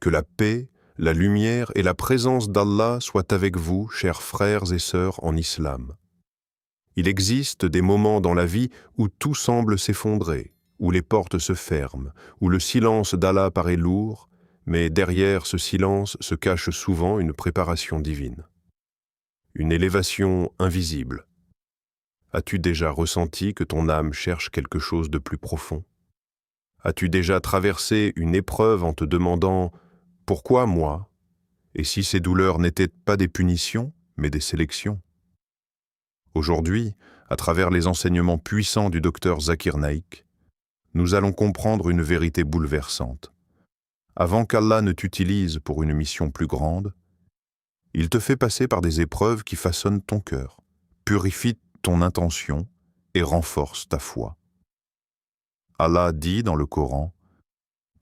Que la paix, la lumière et la présence d'Allah soient avec vous, chers frères et sœurs en islam. Il existe des moments dans la vie où tout semble s'effondrer, où les portes se ferment, où le silence d'Allah paraît lourd, mais derrière ce silence se cache souvent une préparation divine. Une élévation invisible. As-tu déjà ressenti que ton âme cherche quelque chose de plus profond? As-tu déjà traversé une épreuve en te demandant « Pourquoi moi ?» et si ces douleurs n'étaient pas des punitions, mais des sélections? Aujourd'hui, à travers les enseignements puissants du docteur Zakir Naik, nous allons comprendre une vérité bouleversante. Avant qu'Allah ne t'utilise pour une mission plus grande, il te fait passer par des épreuves qui façonnent ton cœur, purifient ton intention et renforcent ta foi. Allah dit dans le Coran, «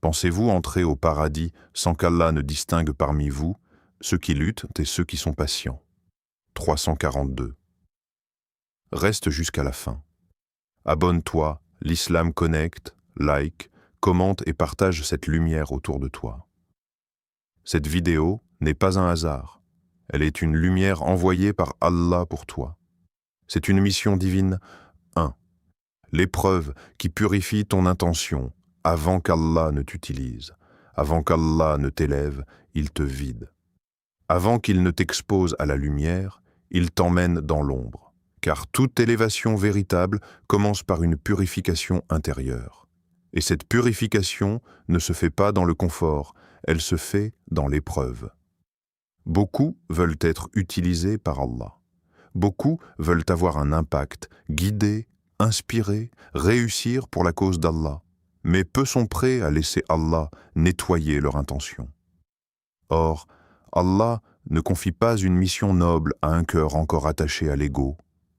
Pensez-vous entrer au paradis sans qu'Allah ne distingue parmi vous ceux qui luttent et ceux qui sont patients ?» 342. Reste jusqu'à la fin. Abonne-toi, l'Islam Connect, like, commente et partage cette lumière autour de toi. Cette vidéo n'est pas un hasard. Elle est une lumière envoyée par Allah pour toi. C'est une mission divine. 1. L'épreuve qui purifie ton intention avant qu'Allah ne t'utilise. Avant qu'Allah ne t'élève, il te vide. Avant qu'il ne t'expose à la lumière, il t'emmène dans l'ombre. Car toute élévation véritable commence par une purification intérieure. Et cette purification ne se fait pas dans le confort, elle se fait dans l'épreuve. Beaucoup veulent être utilisés par Allah. Beaucoup veulent avoir un impact, guider, inspirer, réussir pour la cause d'Allah. Mais peu sont prêts à laisser Allah nettoyer leur intention. Or, Allah ne confie pas une mission noble à un cœur encore attaché à l'ego,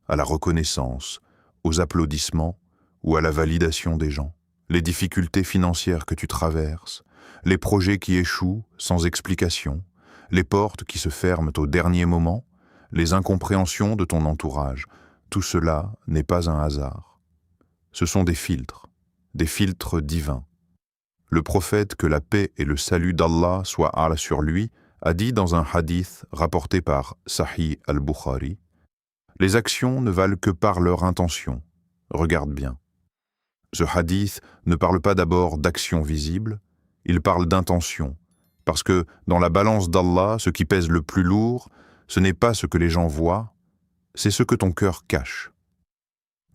à la reconnaissance, aux applaudissements ou à la validation des gens. Les difficultés financières que tu traverses, les projets qui échouent sans explication, les portes qui se ferment au dernier moment, les incompréhensions de ton entourage, tout cela n'est pas un hasard. Ce sont des filtres divins. Le prophète, que la paix et le salut d'Allah soient sur lui, a dit dans un hadith rapporté par Sahih al-Bukhari, « Les actions ne valent que par leur intention. » Regarde bien. Ce hadith ne parle pas d'abord d'action visible, il parle d'intention, parce que dans la balance d'Allah, ce qui pèse le plus lourd, ce n'est pas ce que les gens voient, c'est ce que ton cœur cache.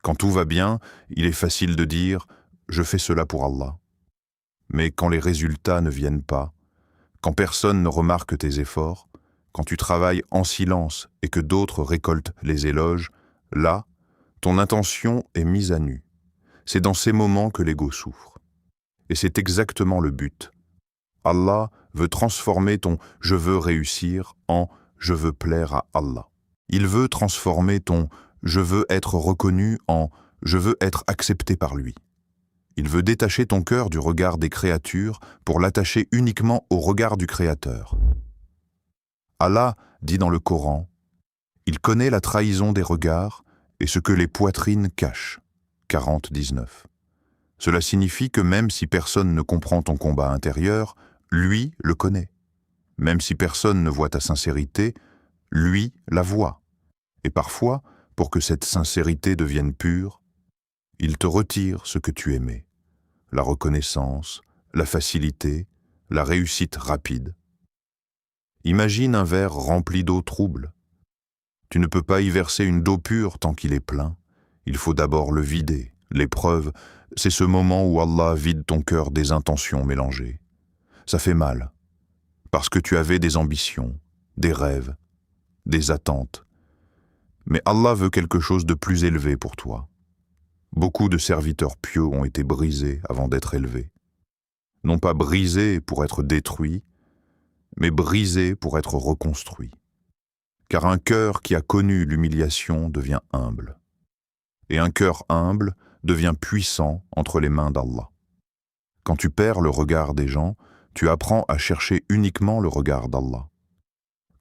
Quand tout va bien, il est facile de dire « je fais cela pour Allah ». Mais quand les résultats ne viennent pas, quand personne ne remarque tes efforts, quand tu travailles en silence et que d'autres récoltent les éloges, là, ton intention est mise à nu. C'est dans ces moments que l'ego souffre. Et c'est exactement le but. Allah veut transformer ton « je veux réussir » en « je veux plaire à Allah ». Il veut transformer ton « je veux être reconnu » en « je veux être accepté par lui ». Il veut détacher ton cœur du regard des créatures pour l'attacher uniquement au regard du Créateur. Allah dit dans le Coran, « Il connaît la trahison des regards et ce que les poitrines cachent. » 40-19. Cela signifie que même si personne ne comprend ton combat intérieur, lui le connaît. Même si personne ne voit ta sincérité, lui la voit. Et parfois, pour que cette sincérité devienne pure, il te retire ce que tu aimais. La reconnaissance, la facilité, la réussite rapide. Imagine un verre rempli d'eau trouble. Tu ne peux pas y verser une d'eau pure tant qu'il est plein. Il faut d'abord le vider. L'épreuve, c'est ce moment où Allah vide ton cœur des intentions mélangées. Ça fait mal, parce que tu avais des ambitions, des rêves, des attentes. Mais Allah veut quelque chose de plus élevé pour toi. Beaucoup de serviteurs pieux ont été brisés avant d'être élevés. Non pas brisés pour être détruits, mais brisés pour être reconstruits. Car un cœur qui a connu l'humiliation devient humble. Et un cœur humble devient puissant entre les mains d'Allah. Quand tu perds le regard des gens, tu apprends à chercher uniquement le regard d'Allah.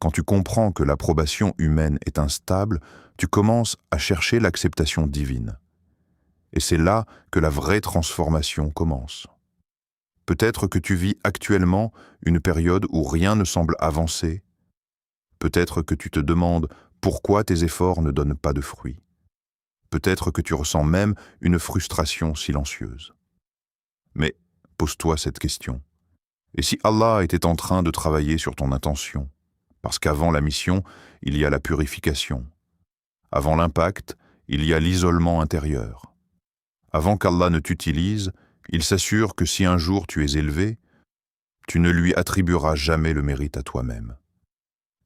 Quand tu comprends que l'approbation humaine est instable, tu commences à chercher l'acceptation divine. Et c'est là que la vraie transformation commence. Peut-être que tu vis actuellement une période où rien ne semble avancer. Peut-être que tu te demandes pourquoi tes efforts ne donnent pas de fruits. Peut-être que tu ressens même une frustration silencieuse. Mais pose-toi cette question. Et si Allah était en train de travailler sur ton intention? Parce qu'avant la mission, il y a la purification. Avant l'impact, il y a l'isolement intérieur. Avant qu'Allah ne t'utilise, il s'assure que si un jour tu es élevé, tu ne lui attribueras jamais le mérite à toi-même.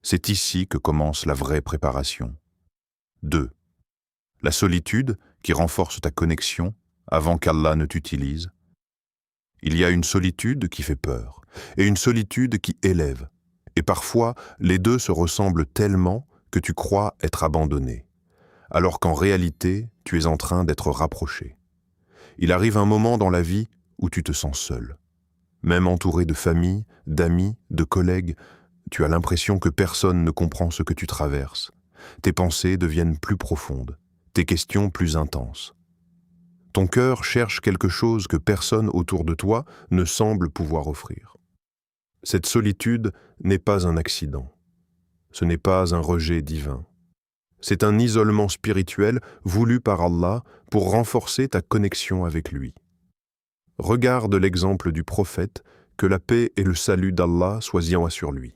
C'est ici que commence la vraie préparation. 2. La solitude qui renforce ta connexion avant qu'Allah ne t'utilise. Il y a une solitude qui fait peur et une solitude qui élève. Et parfois, les deux se ressemblent tellement que tu crois être abandonné, alors qu'en réalité, tu es en train d'être rapproché. Il arrive un moment dans la vie où tu te sens seul. Même entouré de famille, d'amis, de collègues, tu as l'impression que personne ne comprend ce que tu traverses. Tes pensées deviennent plus profondes, tes questions plus intenses. Ton cœur cherche quelque chose que personne autour de toi ne semble pouvoir offrir. Cette solitude n'est pas un accident. Ce n'est pas un rejet divin. C'est un isolement spirituel voulu par Allah pour renforcer ta connexion avec lui. Regarde l'exemple du prophète, que la paix et le salut d'Allah soient sur lui.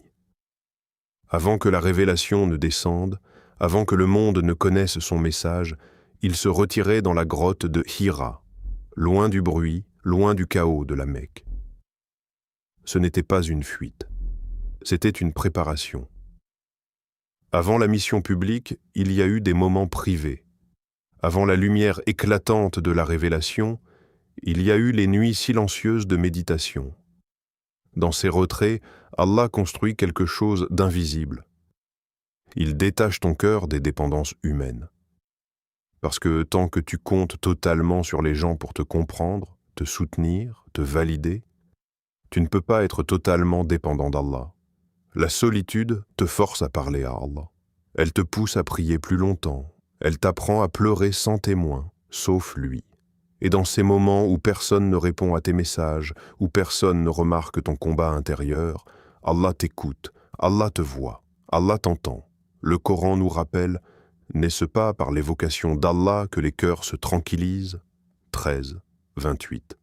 Avant que la révélation ne descende, avant que le monde ne connaisse son message, il se retirait dans la grotte de Hira, loin du bruit, loin du chaos de la Mecque. Ce n'était pas une fuite, c'était une préparation. Avant la mission publique, il y a eu des moments privés. Avant la lumière éclatante de la révélation, il y a eu les nuits silencieuses de méditation. Dans ces retraits, Allah construit quelque chose d'invisible. Il détache ton cœur des dépendances humaines. Parce que tant que tu comptes totalement sur les gens pour te comprendre, te soutenir, te valider, tu ne peux pas être totalement dépendant d'Allah. La solitude te force à parler à Allah. Elle te pousse à prier plus longtemps. Elle t'apprend à pleurer sans témoin, sauf lui. Et dans ces moments où personne ne répond à tes messages, où personne ne remarque ton combat intérieur, Allah t'écoute, Allah te voit, Allah t'entend. Le Coran nous rappelle, n'est-ce pas par l'évocation d'Allah que les cœurs se tranquillisent? 13, 28.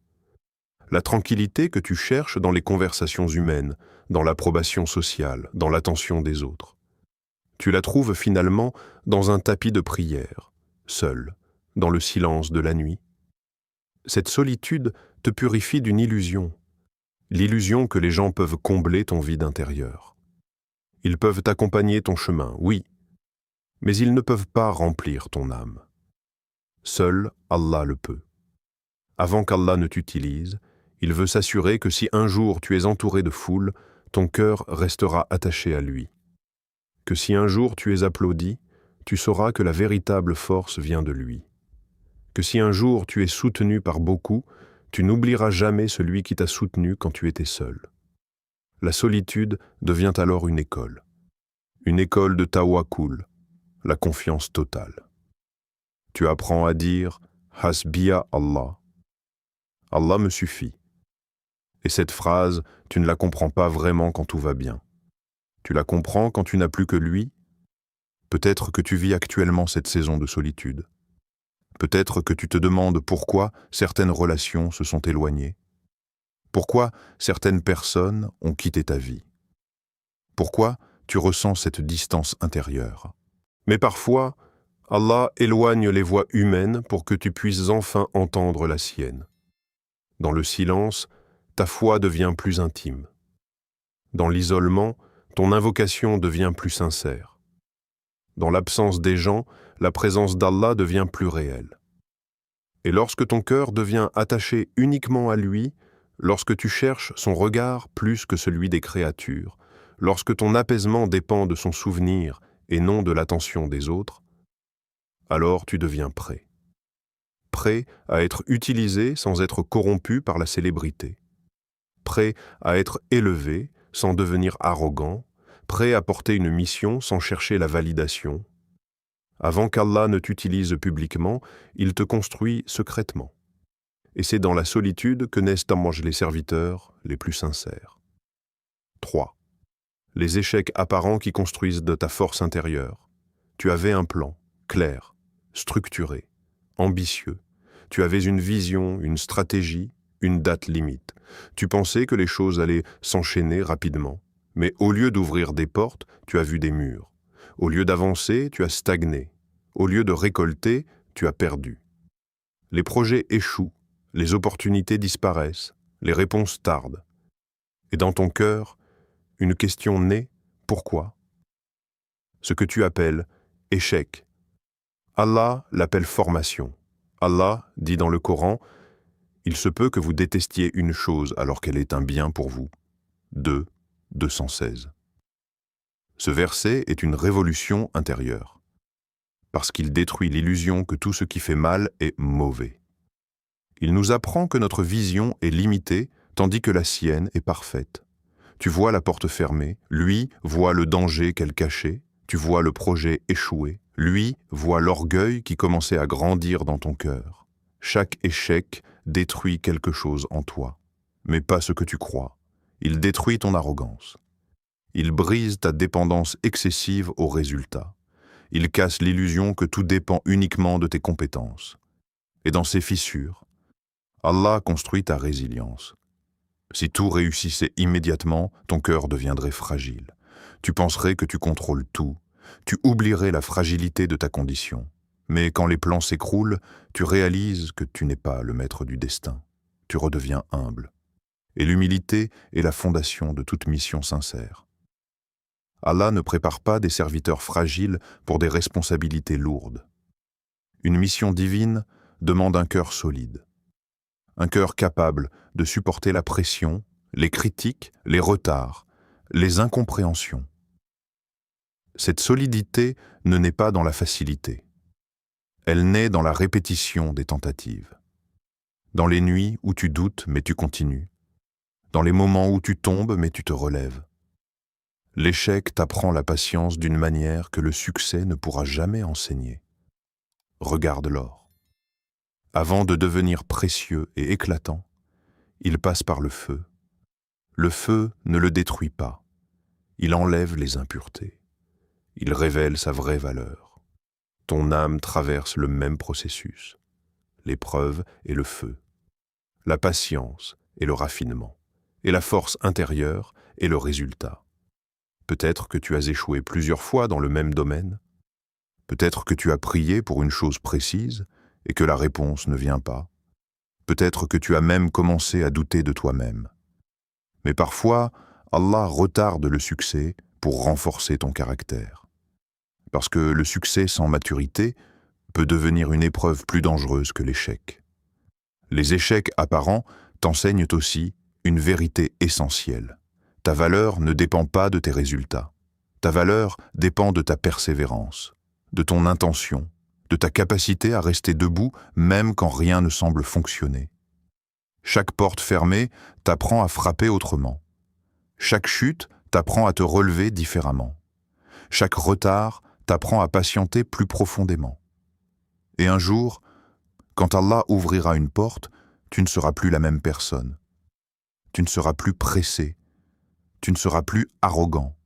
La tranquillité que tu cherches dans les conversations humaines, dans l'approbation sociale, dans l'attention des autres. Tu la trouves finalement dans un tapis de prière, seul, dans le silence de la nuit. Cette solitude te purifie d'une illusion, l'illusion que les gens peuvent combler ton vide intérieur. Ils peuvent accompagner ton chemin, oui, mais ils ne peuvent pas remplir ton âme. Seul Allah le peut. Avant qu'Allah ne t'utilise, il veut s'assurer que si un jour tu es entouré de foule, ton cœur restera attaché à lui. Que si un jour tu es applaudi, tu sauras que la véritable force vient de lui. Que si un jour tu es soutenu par beaucoup, tu n'oublieras jamais celui qui t'a soutenu quand tu étais seul. La solitude devient alors une école de tawakkul, la confiance totale. Tu apprends à dire « Hasbiya Allah ». Allah me suffit. Et cette phrase, tu ne la comprends pas vraiment quand tout va bien. Tu la comprends quand tu n'as plus que lui. Peut-être que tu vis actuellement cette saison de solitude. Peut-être que tu te demandes pourquoi certaines relations se sont éloignées. Pourquoi certaines personnes ont quitté ta vie. Pourquoi tu ressens cette distance intérieure. Mais parfois, Allah éloigne les voix humaines pour que tu puisses enfin entendre la sienne. Dans le silence, ta foi devient plus intime. Dans l'isolement, ton invocation devient plus sincère. Dans l'absence des gens, la présence d'Allah devient plus réelle. Et lorsque ton cœur devient attaché uniquement à lui, lorsque tu cherches son regard plus que celui des créatures, lorsque ton apaisement dépend de son souvenir et non de l'attention des autres, alors tu deviens prêt. Prêt à être utilisé sans être corrompu par la célébrité. Prêt à être élevé sans devenir arrogant, prêt à porter une mission sans chercher la validation. Avant qu'Allah ne t'utilise publiquement, il te construit secrètement. et c'est dans la solitude que naissent les serviteurs les plus sincères. 3. Les échecs apparents qui construisent de ta force intérieure. Tu avais un plan, clair, structuré, ambitieux. Tu avais une vision, une stratégie, une date limite. Tu pensais que les choses allaient s'enchaîner rapidement. Mais au lieu d'ouvrir des portes, tu as vu des murs. Au lieu d'avancer, tu as stagné. Au lieu de récolter, tu as perdu. Les projets échouent, les opportunités disparaissent, les réponses tardent. Et dans ton cœur, une question naît, pourquoi? Ce que tu appelles échec. Allah l'appelle formation. Allah dit dans le Coran, « Il se peut que vous détestiez une chose alors qu'elle est un bien pour vous. » 2, 216. Ce verset est une révolution intérieure, parce qu'il détruit l'illusion que tout ce qui fait mal est mauvais. Il nous apprend que notre vision est limitée, tandis que la sienne est parfaite. Tu vois la porte fermée, lui voit le danger qu'elle cachait, tu vois le projet échouer, lui voit l'orgueil qui commençait à grandir dans ton cœur. Chaque échec détruit quelque chose en toi, mais pas ce que tu crois. Il détruit ton arrogance. Il brise ta dépendance excessive aux résultats. Il casse l'illusion que tout dépend uniquement de tes compétences. Et dans ces fissures, Allah construit ta résilience. Si tout réussissait immédiatement, ton cœur deviendrait fragile. Tu penserais que tu contrôles tout. Tu oublierais la fragilité de ta condition. Mais quand les plans s'écroulent, tu réalises que tu n'es pas le maître du destin. Tu redeviens humble. Et l'humilité est la fondation de toute mission sincère. Allah ne prépare pas des serviteurs fragiles pour des responsabilités lourdes. Une mission divine demande un cœur solide. Un cœur capable de supporter la pression, les critiques, les retards, les incompréhensions. Cette solidité ne naît pas dans la facilité. Elle naît dans la répétition des tentatives. Dans les nuits où tu doutes mais tu continues. Dans les moments où tu tombes mais tu te relèves. L'échec t'apprend la patience d'une manière que le succès ne pourra jamais enseigner. Regarde l'or. Avant de devenir précieux et éclatant, il passe par le feu. Le feu ne le détruit pas. Il enlève les impuretés. Il révèle sa vraie valeur. Ton âme traverse le même processus. L'épreuve et le feu. La patience et le raffinement. Et la force intérieure et le résultat. Peut-être que tu as échoué plusieurs fois dans le même domaine. Peut-être que tu as prié pour une chose précise et que la réponse ne vient pas. Peut-être que tu as même commencé à douter de toi-même. Mais parfois, Allah retarde le succès pour renforcer ton caractère. Parce que le succès sans maturité peut devenir une épreuve plus dangereuse que l'échec. Les échecs apparents t'enseignent aussi une vérité essentielle. Ta valeur ne dépend pas de tes résultats. Ta valeur dépend de ta persévérance, de ton intention, de ta capacité à rester debout même quand rien ne semble fonctionner. Chaque porte fermée t'apprend à frapper autrement. Chaque chute t'apprend à te relever différemment. Chaque retard t'apprend à patienter plus profondément. Et un jour, quand Allah ouvrira une porte, tu ne seras plus la même personne. Tu ne seras plus pressé. Tu ne seras plus arrogant,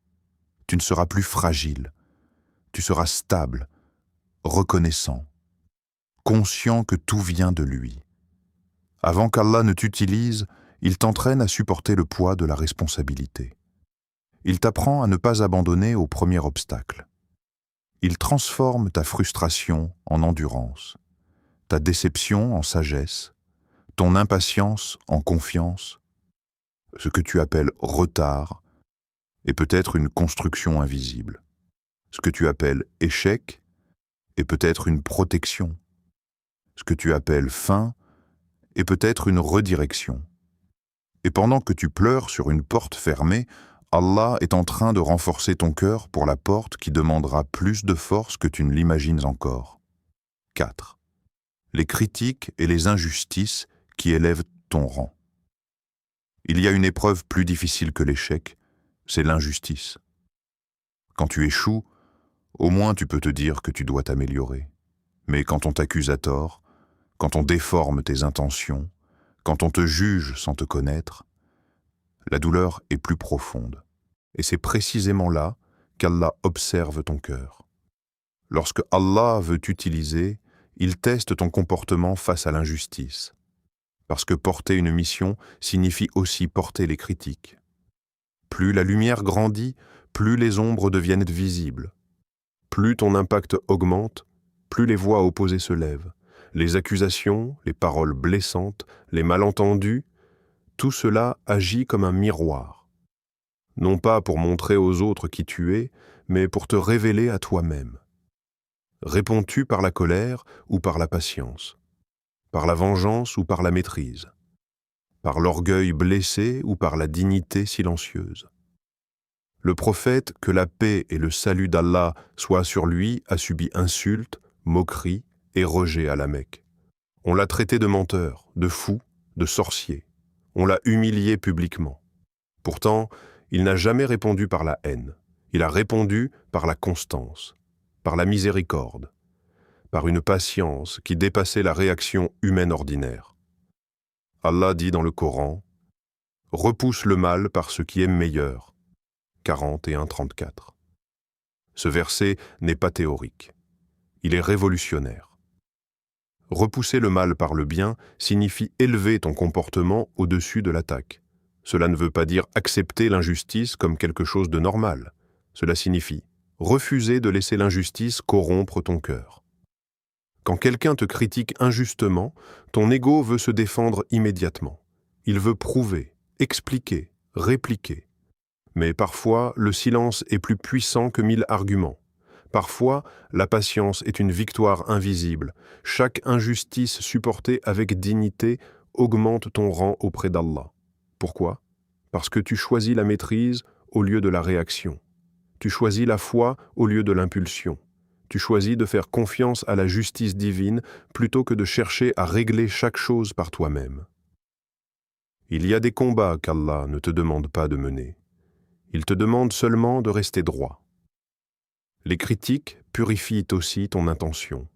tu ne seras plus fragile, tu seras stable, reconnaissant, conscient que tout vient de lui. Avant qu'Allah ne t'utilise, il t'entraîne à supporter le poids de la responsabilité. Il t'apprend à ne pas abandonner au premier obstacle. Il transforme ta frustration en endurance, ta déception en sagesse, ton impatience en confiance. Ce que tu appelles retard est peut-être une construction invisible. Ce que tu appelles échec est peut-être une protection. Ce que tu appelles fin est peut-être une redirection. Et pendant que tu pleures sur une porte fermée, Allah est en train de renforcer ton cœur pour la porte qui demandera plus de force que tu ne l'imagines encore. 4. Les critiques et les injustices qui élèvent ton rang. Il y a une épreuve plus difficile que l'échec, c'est l'injustice. Quand tu échoues, au moins tu peux te dire que tu dois t'améliorer. Mais quand on t'accuse à tort, quand on déforme tes intentions, Quand on te juge sans te connaître, la douleur est plus profonde. Et c'est précisément là qu'Allah observe ton cœur. Lorsque Allah veut t'utiliser, il teste ton comportement face à l'injustice. Parce que porter une mission signifie aussi porter les critiques. Plus la lumière grandit, plus les ombres deviennent visibles. Plus ton impact augmente, plus les voix opposées se lèvent. Les accusations, les paroles blessantes, les malentendus, tout cela agit comme un miroir. Non pas pour montrer aux autres qui tu es, mais pour te révéler à toi-même. Réponds-tu par la colère ou par la patience? Par la vengeance ou par la maîtrise? Par l'orgueil blessé ou par la dignité silencieuse? Le prophète, que la paix et le salut d'Allah soient sur lui, a subi insultes, moqueries et rejets à la Mecque. On l'a traité de menteur, de fou, de sorcier. On l'a humilié publiquement. Pourtant, il n'a jamais répondu par la haine. Il a répondu par la constance, par la miséricorde, par une patience qui dépassait la réaction humaine ordinaire. Allah dit dans le Coran, « Repousse le mal par ce qui est meilleur » 41-34. Ce verset n'est pas théorique. Il est révolutionnaire. Repousser le mal par le bien signifie élever ton comportement au-dessus de l'attaque. Cela ne veut pas dire accepter l'injustice comme quelque chose de normal. Cela signifie refuser de laisser l'injustice corrompre ton cœur. Quand quelqu'un te critique injustement, ton ego veut se défendre immédiatement. Il veut prouver, expliquer, répliquer. Mais parfois, le silence est plus puissant que 1000 arguments. Parfois, la patience est une victoire invisible. Chaque injustice supportée avec dignité augmente ton rang auprès d'Allah. Pourquoi? Parce que tu choisis la maîtrise au lieu de la réaction. Tu choisis la foi au lieu de l'impulsion. Tu choisis de faire confiance à la justice divine plutôt que de chercher à régler chaque chose par toi-même. Il y a des combats qu'Allah ne te demande pas de mener. Il te demande seulement de rester droit. Les critiques purifient aussi ton intention.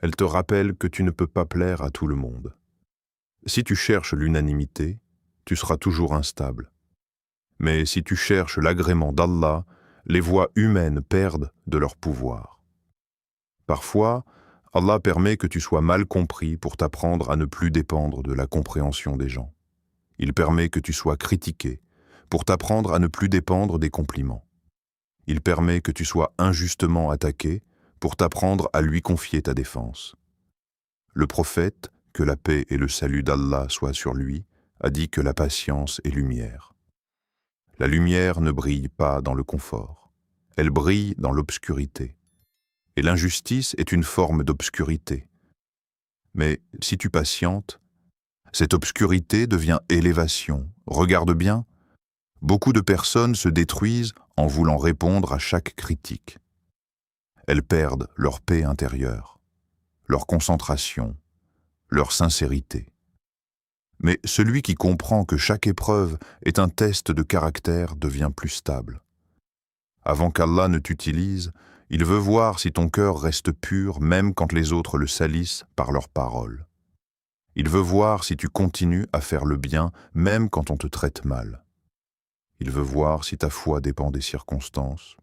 Elles te rappellent que tu ne peux pas plaire à tout le monde. Si tu cherches l'unanimité, tu seras toujours instable. Mais si tu cherches l'agrément d'Allah, les voix humaines perdent de leur pouvoir. Parfois, Allah permet que tu sois mal compris pour t'apprendre à ne plus dépendre de la compréhension des gens. Il permet que tu sois critiqué pour t'apprendre à ne plus dépendre des compliments. Il permet que tu sois injustement attaqué pour t'apprendre à lui confier ta défense. Le prophète, que la paix et le salut d'Allah soient sur lui, a dit que la patience est lumière. La lumière ne brille pas dans le confort. Elle brille dans l'obscurité. Et l'injustice est une forme d'obscurité. Mais si tu patientes, cette obscurité devient élévation. Regarde bien, beaucoup de personnes se détruisent en voulant répondre à chaque critique. Elles perdent leur paix intérieure, leur concentration, leur sincérité. Mais celui qui comprend que chaque épreuve est un test de caractère devient plus stable. Avant qu'Allah ne t'utilise, il veut voir si ton cœur reste pur même quand les autres le salissent par leurs paroles. Il veut voir si tu continues à faire le bien même quand on te traite mal. Il veut voir si ta foi dépend des circonstances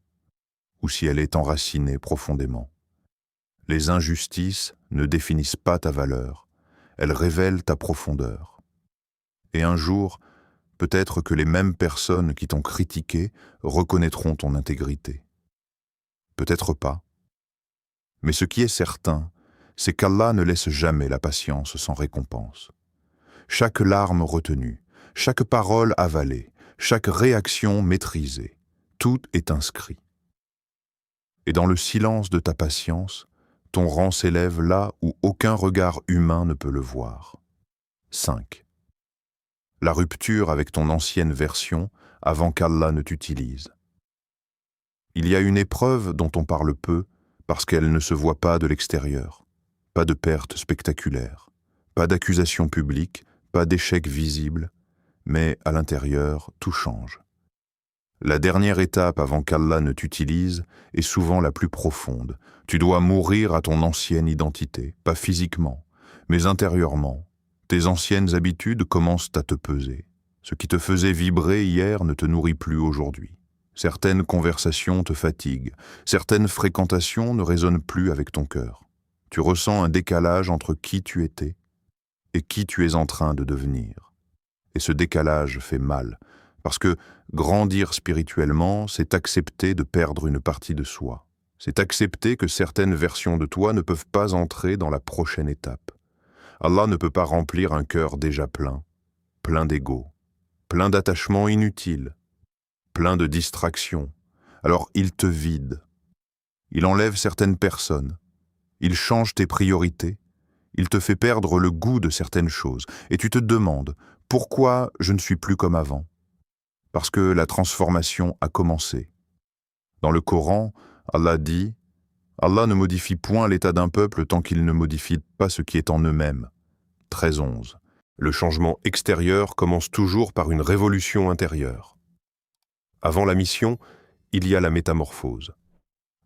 ou si elle est enracinée profondément. Les injustices ne définissent pas ta valeur, elles révèlent ta profondeur. Et un jour, peut-être que les mêmes personnes qui t'ont critiqué reconnaîtront ton intégrité. Peut-être pas. Mais ce qui est certain, c'est qu'Allah ne laisse jamais la patience sans récompense. Chaque larme retenue, chaque parole avalée, chaque réaction maîtrisée, tout est inscrit. Et dans le silence de ta patience, ton rang s'élève là où aucun regard humain ne peut le voir. 5. La rupture avec ton ancienne version avant qu'Allah ne t'utilise. Il y a une épreuve dont on parle peu parce qu'elle ne se voit pas de l'extérieur. Pas de perte spectaculaire, pas d'accusation publique, pas d'échec visible, mais à l'intérieur, tout change. La dernière étape avant qu'Allah ne t'utilise est souvent la plus profonde. Tu dois mourir à ton ancienne identité, pas physiquement, mais intérieurement, Tes anciennes habitudes commencent à te peser. Ce qui te faisait vibrer hier ne te nourrit plus aujourd'hui. Certaines conversations te fatiguent. Certaines fréquentations ne résonnent plus avec ton cœur. Tu ressens un décalage entre qui tu étais et qui tu es en train de devenir. Et ce décalage fait mal, parce que grandir spirituellement, c'est accepter de perdre une partie de soi. C'est accepter que certaines versions de toi ne peuvent pas entrer dans la prochaine étape. Allah ne peut pas remplir un cœur déjà plein, plein d'ego, plein d'attachements inutiles, plein de distractions. Alors il te vide. Il enlève certaines personnes. Il change tes priorités. Il te fait perdre le goût de certaines choses. Et tu te demandes, pourquoi je ne suis plus comme avant? Parce que la transformation a commencé. Dans le Coran, Allah dit « Allah ne modifie point l'état d'un peuple tant qu'il ne modifie pas ce qui est en eux-mêmes. » 13:11. Le changement extérieur commence toujours par une révolution intérieure. Avant la mission, il y a la métamorphose.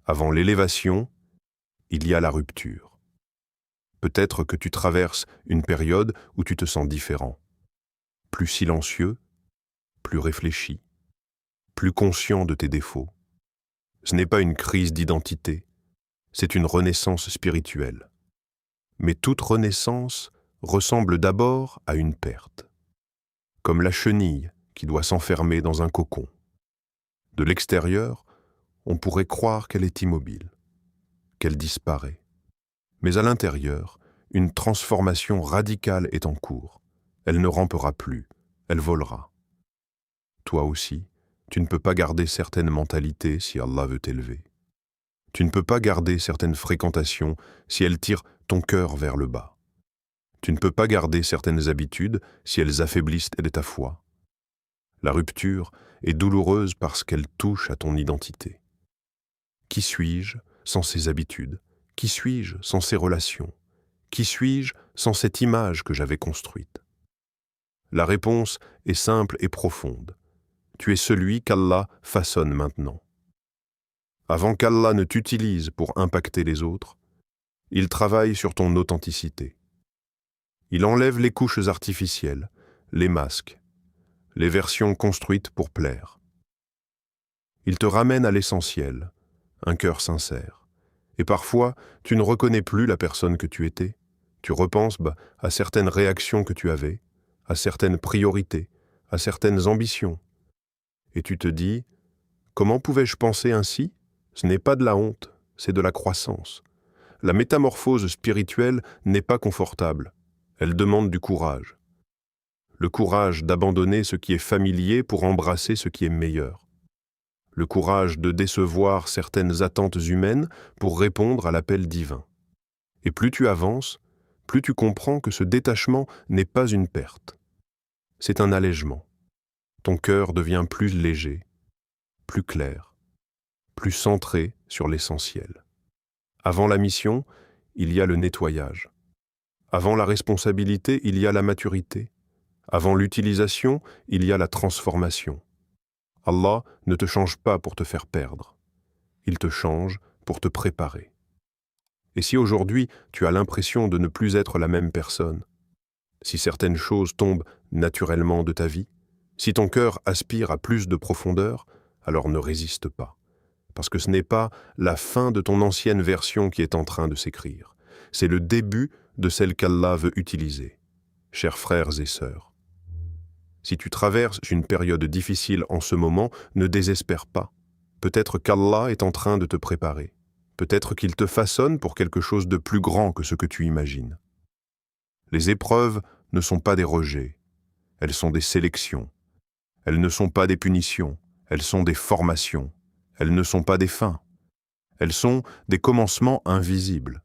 Avant l'élévation, il y a la rupture. Peut-être que tu traverses une période où tu te sens différent, plus silencieux, plus réfléchi, plus conscient de tes défauts. Ce n'est pas une crise d'identité, c'est une renaissance spirituelle. Mais toute renaissance ressemble d'abord à une perte, comme la chenille qui doit s'enfermer dans un cocon. De l'extérieur, on pourrait croire qu'elle est immobile, qu'elle disparaît. Mais à l'intérieur, une transformation radicale est en cours. Elle ne rampera plus, elle volera. Toi aussi, tu ne peux pas garder certaines mentalités si Allah veut t'élever. Tu ne peux pas garder certaines fréquentations si elles tirent ton cœur vers le bas. Tu ne peux pas garder certaines habitudes si elles affaiblissent ta foi. La rupture est douloureuse parce qu'elle touche à ton identité. Qui suis-je sans ces habitudes? Qui suis-je sans ces relations? Qui suis-je sans cette image que j'avais construite? La réponse est simple et profonde. Tu es celui qu'Allah façonne maintenant. Avant qu'Allah ne t'utilise pour impacter les autres, il travaille sur ton authenticité. Il enlève les couches artificielles, les masques, les versions construites pour plaire. Il te ramène à l'essentiel, un cœur sincère. Et parfois, tu ne reconnais plus la personne que tu étais. Tu repenses à certaines réactions que tu avais, à certaines priorités, à certaines ambitions. Et tu te dis, comment pouvais-je penser ainsi? Ce n'est pas de la honte, c'est de la croissance. La métamorphose spirituelle n'est pas confortable. Elle demande du courage. Le courage d'abandonner ce qui est familier pour embrasser ce qui est meilleur. Le courage de décevoir certaines attentes humaines pour répondre à l'appel divin. Et plus tu avances, plus tu comprends que ce détachement n'est pas une perte. C'est un allègement. Ton cœur devient plus léger, plus clair, plus centré sur l'essentiel. Avant la mission, il y a le nettoyage. Avant la responsabilité, il y a la maturité. Avant l'utilisation, il y a la transformation. Allah ne te change pas pour te faire perdre. Il te change pour te préparer. Et si aujourd'hui tu as l'impression de ne plus être la même personne, si certaines choses tombent naturellement de ta vie, si ton cœur aspire à plus de profondeur, alors ne résiste pas. Parce que ce n'est pas la fin de ton ancienne version qui est en train de s'écrire. C'est le début de celle qu'Allah veut utiliser. Chers frères et sœurs, si tu traverses une période difficile en ce moment, ne désespère pas. Peut-être qu'Allah est en train de te préparer. Peut-être qu'il te façonne pour quelque chose de plus grand que ce que tu imagines. Les épreuves ne sont pas des rejets, elles sont des sélections. Elles ne sont pas des punitions, elles sont des formations. Elles ne sont pas des fins. Elles sont des commencements invisibles.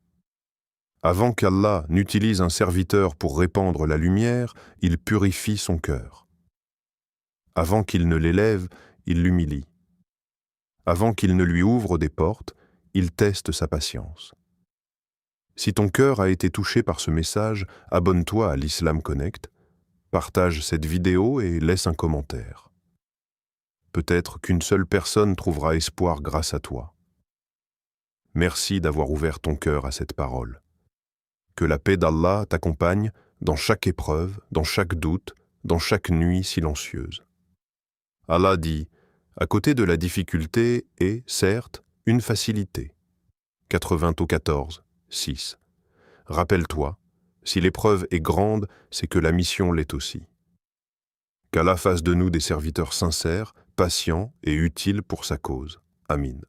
Avant qu'Allah n'utilise un serviteur pour répandre la lumière, il purifie son cœur. Avant qu'il ne l'élève, il l'humilie. Avant qu'il ne lui ouvre des portes, il teste sa patience. Si ton cœur a été touché par ce message, abonne-toi à l'Islam Connect, partage cette vidéo et laisse un commentaire. Peut-être qu'une seule personne trouvera espoir grâce à toi. Merci d'avoir ouvert ton cœur à cette parole. Que la paix d'Allah t'accompagne dans chaque épreuve, dans chaque doute, dans chaque nuit silencieuse. Allah dit, à côté de la difficulté est, certes, une facilité. 94, 6. Rappelle-toi, si l'épreuve est grande, c'est que la mission l'est aussi. Qu'Allah fasse de nous des serviteurs sincères, patients et utiles pour sa cause. Amin.